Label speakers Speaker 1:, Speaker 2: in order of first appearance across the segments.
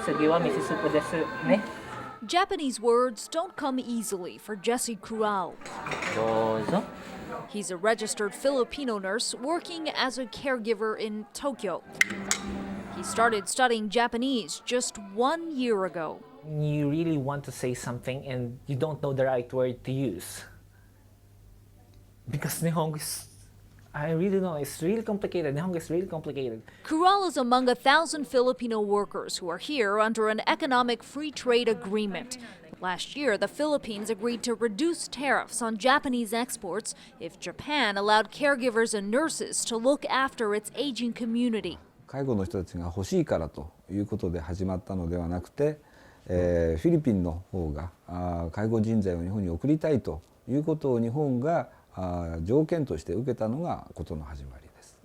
Speaker 1: 次はミシスープですね。
Speaker 2: Japanese words don't come easily for Jesse Crual.
Speaker 1: どうぞ。
Speaker 2: He's a registered Filipino nurse working as a caregiver in Tokyo. He started studying Japanese just 1 year ago.
Speaker 1: You really want to say something and you don't know the right word to use. Because Nihongo is, I really know, it's really complicated. Nihongo is really complicated.
Speaker 2: Crual is among 1,000 Filipino workers who are here under an economic free trade agreement. Last year, the Philippines agreed to reduce tariffs on Japanese exports if Japan allowed caregivers and nurses to look after its aging community.
Speaker 3: 介護の人たちが欲しいからということで始まったのではなくて、フィリピンの方が介護人材を日本に送りたいということを日本が条件として受けたのが事の始まりです。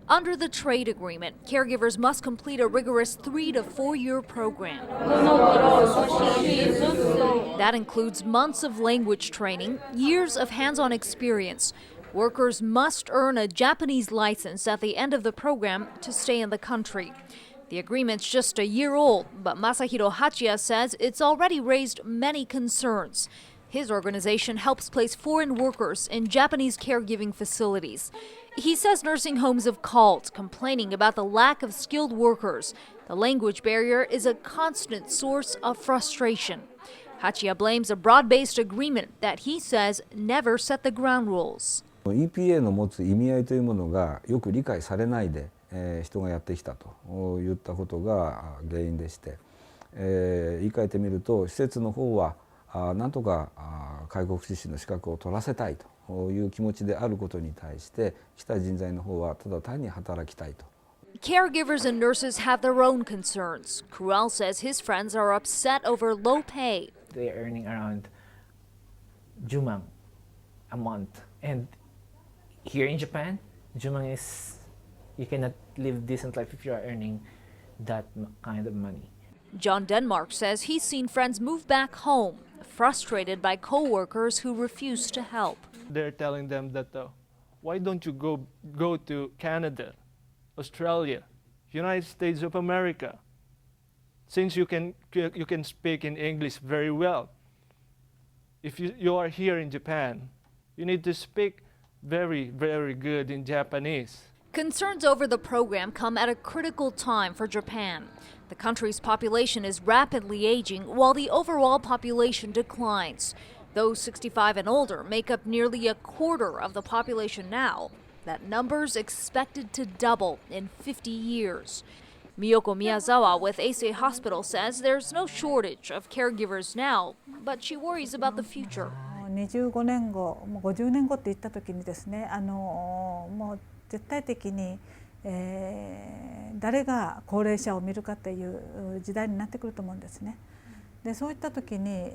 Speaker 2: Under the trade agreement, caregivers must complete a rigorous 3 to 4 year program. That includes months of language training, years of hands-on experience. Workers must earn a Japanese license at the end of the program to stay in the country. The agreement's just a year old, but Masahiro Hachiya says it's already raised many concerns. His organization helps place foreign workers in Japanese caregiving facilities. He says nursing homes have called, complaining about the lack of skilled workers. The language barrier is a constant source of frustration. Hachiya blames a broad-based agreement that he says never set the ground rules.
Speaker 3: EPA の持つ意味合いというものがよく理解されないで、人がやってきたといったことが原因でして、言い換えてみると施設の方はなんとか介護福祉士の資格を取らせたいという気持ちであることに対して来た人材の方はただ単に働きたいと。
Speaker 2: Caregivers and nurses have their own concerns. Crual says his friends are upset over low pay.
Speaker 1: They're earning around jumang a month. And here in Japan, jumang is, you cannot live decent life if you are earning that kind of money.
Speaker 2: John Denmark says he's seen friends move back home, frustrated by co-workers who refuse to help.
Speaker 4: They're telling them that, why don't you go to Canada, Australia, United States of America, since you can speak in English very well. If you are here in Japan, you need to speak very, very good in Japanese.
Speaker 2: Concerns over the program come at a critical time for Japan. The country's population is rapidly aging while the overall population declines. Those 65 and older make up nearly a quarter of the population now. That number's expected to double in 50 years. Miyoko Miyazawa with Eisei Hospital says there's no shortage of caregivers now, but she worries about the future.
Speaker 5: 25年後、もう50年後って言った時にですね、もう絶対的に、誰が高齢者を見るかっていう時代になってくると思うんですね。で、そういった時に、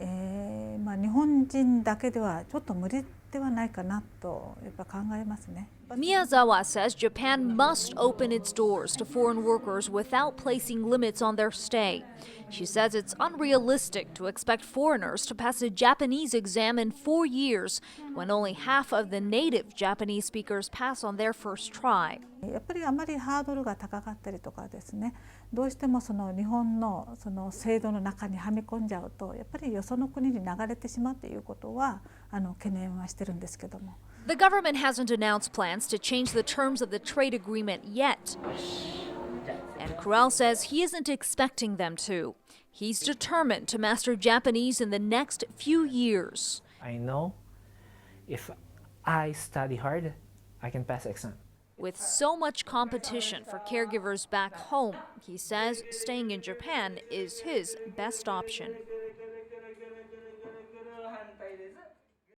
Speaker 5: 日本人だけではちょっと無理ではないかなとやっぱ考えますね。
Speaker 2: Miyazawa says Japan must open its doors to foreign workers without placing limits on their stay. She says it's unrealistic to expect foreigners to pass a Japanese exam in 4 years when only half of the native Japanese speakers pass on their first try.
Speaker 5: やっぱりあまりハードルが高かったりとかですね、どうしてもその日本のその制度の中にはめ込んじゃうと、やっぱりよその国に流れてしまうということは懸念はしてるんですけども。
Speaker 2: The government hasn't announced plans to change the terms of the trade agreement yet. And Crual says he isn't expecting them to. He's determined to master Japanese in the next few years.
Speaker 1: I know if I study hard, I can pass the exam.
Speaker 2: With so much competition for caregivers back home, he says staying in Japan is his best option.